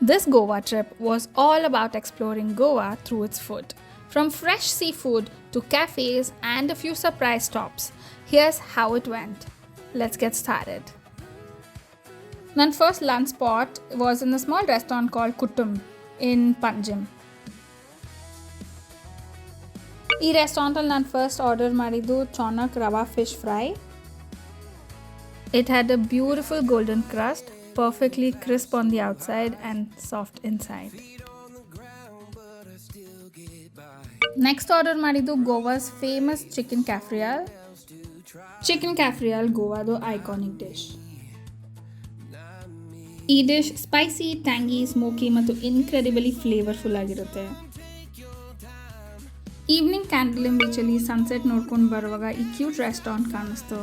This Goa trip was all about exploring Goa through its food. From fresh seafood to cafes and a few surprise stops. Here's how it went. Let's get started. My first lunch spot was in a small restaurant called Kutumb in Panjim. ಈ ರೆಸ್ಟೋರೆಂಟಲ್ಲಿ ನಾನು first order ಮಾಡಿದ್ದು Chonak Rava Fry. It had a beautiful golden crust, perfectly crisp on the outside and soft inside. Next order ಮಾಡಿದ್ದು Goa's famous chicken Cafreal. Chicken Cafreal Goa's iconic dish. ಈ dish spicy, tangy, smoky ಮತ್ತು ಇನ್ಕ್ರೆಡಿಬಲಿ flavourful ಆಗಿರುತ್ತೆ. Evening ಕ್ಯಾಂಡಲಿನ್ ಬೀಚಲ್ಲಿ sunset ನೋಡ್ಕೊಂಡು ಬರುವಾಗ ಈ cute restaurant ಕಾಣಿಸ್ತು.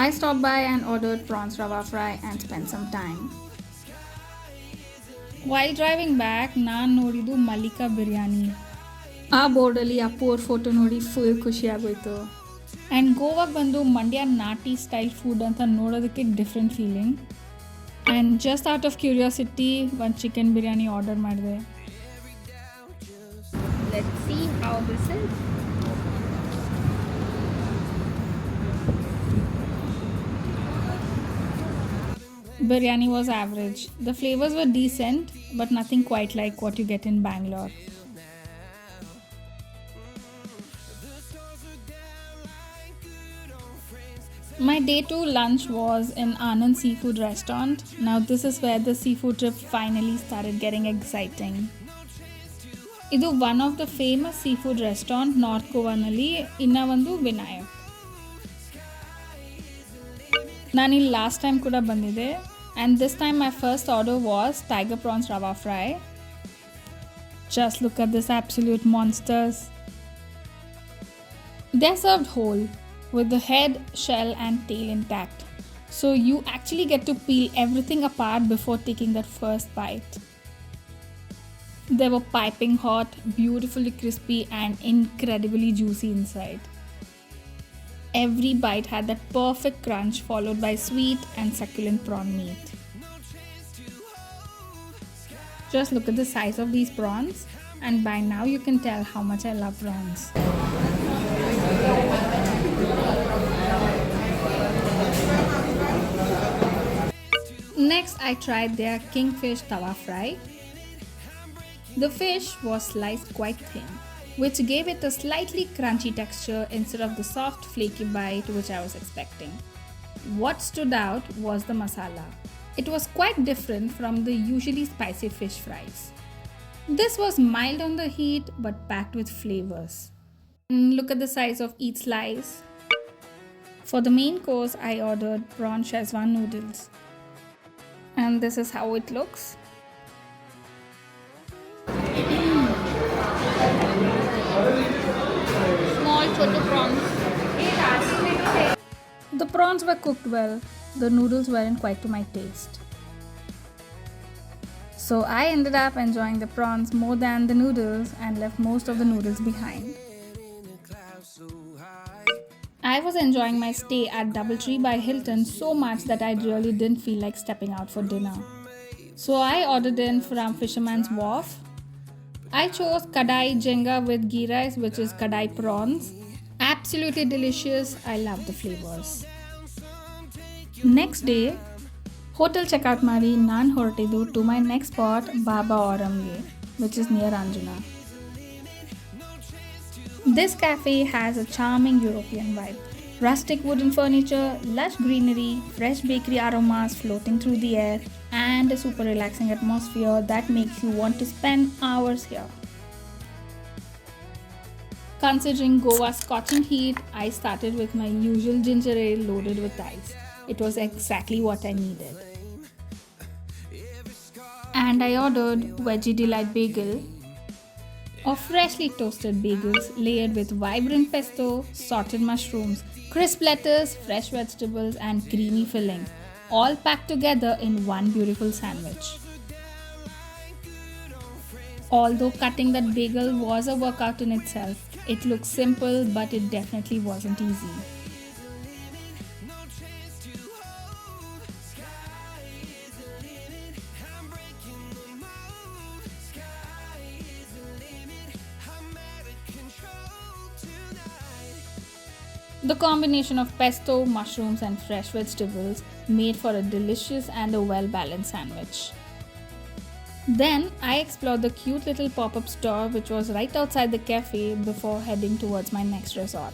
I stopped by and ordered Prawns Rava Fry and spent some time. While driving back, ನಾನು ನೋಡಿದ್ದು Mallika Biryani. ಆ ಬೋರ್ಡಲ್ಲಿ ಆ ಪೋರ್ ಫೋಟೋ ನೋಡಿ ಫುಲ್ ಖುಷಿಯಾಗೋಯ್ತು. ಆ್ಯಂಡ್ ಗೋವಾಗೆ ಬಂದು ಮಂಡ್ಯ ನಾಟಿ ಸ್ಟೈಲ್ ಫುಡ್ ಅಂತ ನೋಡೋದಕ್ಕೆ different feeling. And just out of curiosity ಒಂದು ಚಿಕನ್ ಬಿರಿಯಾನಿ ಆರ್ಡರ್ ಮಾಡಿದೆ. Let's see how this is. Biryani was average. The flavors were decent, but nothing quite like what you get in Bangalore. My day 2 lunch was in Anand seafood restaurant. Now this is where the seafood trip finally started getting exciting. ಇದು one of the famous seafood restaurant north ಗೋವಾನಲ್ಲಿ ಇನ್ನ ಒಂದು ವಿನಾಯಕ್. ನಾನಿಲ್ಲಿ last time ಕೂಡ ಬಂದಿದ್ದೆ. And this time my first order was tiger prawns rava fry. Just look at this absolute monsters. They are served whole with the head, shell and tail intact. So you actually get to peel everything apart before taking that first bite. They were piping hot, beautifully crispy and incredibly juicy inside. Every bite had that perfect crunch followed by sweet and succulent prawn meat. Just look at the size of these prawns and by now you can tell how much I love prawns. Next, I tried their Fish Tawa Fry. The fish was sliced quite thin, which gave it a slightly crunchy texture instead of the soft, flaky bite which I was expecting. What stood out was the masala. It was quite different from the usually spicy fish fries. This was mild on the heat but packed with flavors. Look at the size of each slice. For the main course, I ordered prawn Szechuan noodles. And this is how it looks. Small chotu prawns. The prawns were cooked well. The noodles weren't quite to my taste. So I ended up enjoying the prawns more than the noodles and left most of the noodles behind. I was enjoying my stay at Doubletree by Hilton so much that I really didn't feel like stepping out for dinner. So I ordered in from Fisherman's Wharf. I chose kadai jenga with ghee rice, which is kadai prawns. Absolutely delicious. I love the flavors. Next day, hotel checkout ಮಾಡಿ ನಾನು ಹೊರಟಿದ್ದು to my next spot, Baba Auramge, which is near Anjuna. This cafe has a charming European vibe. Rustic wooden furniture, lush greenery, fresh bakery aromas floating through the air, and a super relaxing atmosphere that makes you want to spend hours here. Considering Goa's scorching heat, I started with my usual ginger ale loaded with ice. It was exactly what I needed. And I ordered Veggie Delight Bagel, or freshly toasted bagels layered with vibrant pesto, sauteed mushrooms, crisp lettuce, fresh vegetables and creamy filling, all packed together in one beautiful sandwich. Although cutting that bagel was a workout in itself, it looked simple but it definitely wasn't easy. The combination of pesto, mushrooms, and fresh vegetables made for a delicious and a well balanced sandwich. Then I explored the cute little pop up store which was right outside the cafe before heading towards my next resort.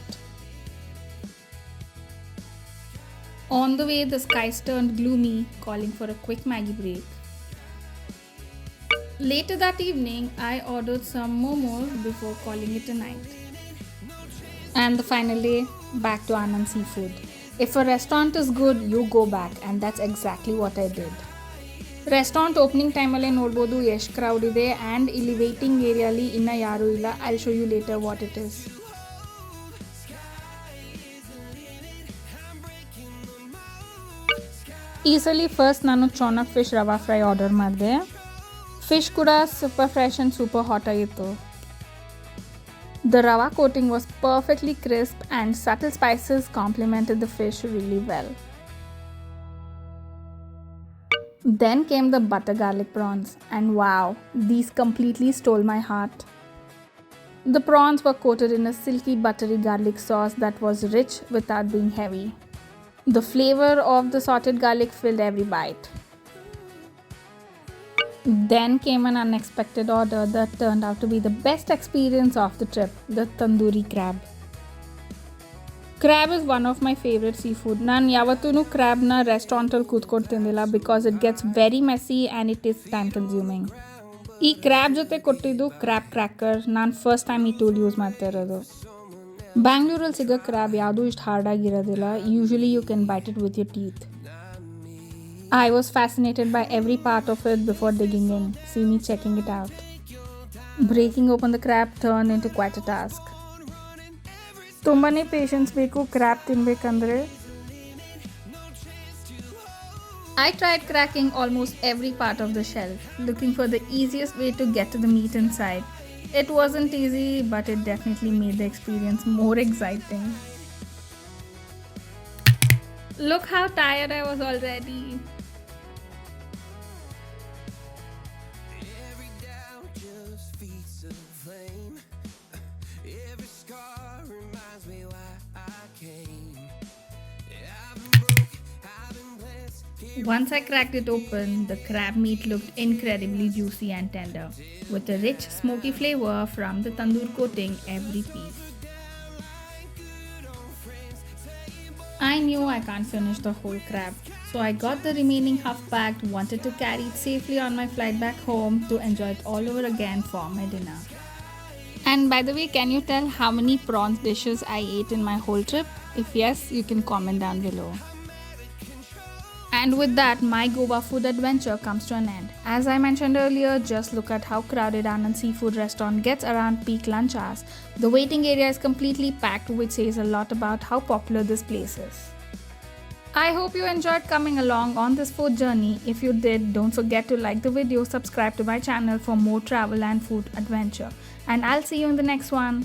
On the way, the skies turned gloomy, calling for a quick Maggi break. Later that evening, I ordered some momos before calling it a night. And the final day, back to Anand Seafood. If a restaurant is good, you go back, and that's exactly what I did. Restaurant opening time alle ನೋಡಬಹುದು ಎಷ್ಟು crowd ಇದೆ and ಇಲ್ಲಿ waiting area ಅಲ್ಲಿ ಇನ್ನ ಯಾರು ಇಲ್ಲ. I'll show you later what it is. ಈ ಸಲ ಫಸ್ಟ್ ನಾನು ಚೋನಕ್ ಫಿಶ್ ರವಾ ಫ್ರೈ ಆರ್ಡರ್ ಮಾಡಿದೆ. ಫಿಶ್ ಕೂಡ super fresh and super hot ಆಗಿತ್ತು. The rava coating was perfectly crisp and subtle spices complemented the fish really well. Then came the butter garlic prawns, and wow, these completely stole my heart. The prawns were coated in a silky buttery garlic sauce that was rich without being heavy. The flavor of the salted garlic filled every bite. Then came an unexpected order that turned out to be the best experience of the trip, the Tandoori Crab. Crab is one of my favorite seafood. Nan yavatunu crab na restaurant al ಕೂತ್ಕೊಂಡು ತಿಂದಿಲ್ಲ because it gets very messy and it is time consuming. ಈ crab ಜೊತೆ ಕೊಟ್ಟಿದ್ದು crab cracker ನಾನು first time ಈ tool use ಮಾಡ್ತಾ ಇರೋದು. ಬ್ಯಾಂಗ್ಳೂರಲ್ಲಿ ಸಿಗೋ crab ಯಾವುದೂ ಇಷ್ಟು ಹಾರ್ಡ್ ಆಗಿರೋದಿಲ್ಲ. Usually you can bite it with your teeth. I was fascinated by every part of it before digging in. See me checking it out. Breaking open the crab turned into quite a task. ತುಂಬಾನೇ patience ಬೇಕು crab ತಿನ್ಬೇಕಂದ್ರೆ. I tried cracking almost every part of the shell, looking for the easiest way to get to the meat inside. It wasn't easy, but it definitely made the experience more exciting. Look how tired I was already. Once I cracked it open, the crab meat looked incredibly juicy and tender, with a rich smoky flavor from the tandoor coating every piece. I knew I can't finish the whole crab, so I got the remaining half packed, wanted to carry it safely on my flight back home to enjoy it all over again for my dinner. And by the way, can you tell how many prawns dishes I ate in my whole trip? If yes, you can comment down below. And with that, my Goa food adventure comes to an end. As I mentioned earlier, just look at how crowded Anand Seafood Restaurant gets around peak lunch hours. The waiting area is completely packed, which says a lot about how popular this place is. I hope you enjoyed coming along on this food journey. If you did, don't forget to like the video, subscribe to my channel for more travel and food adventure. And I'll see you in the next one.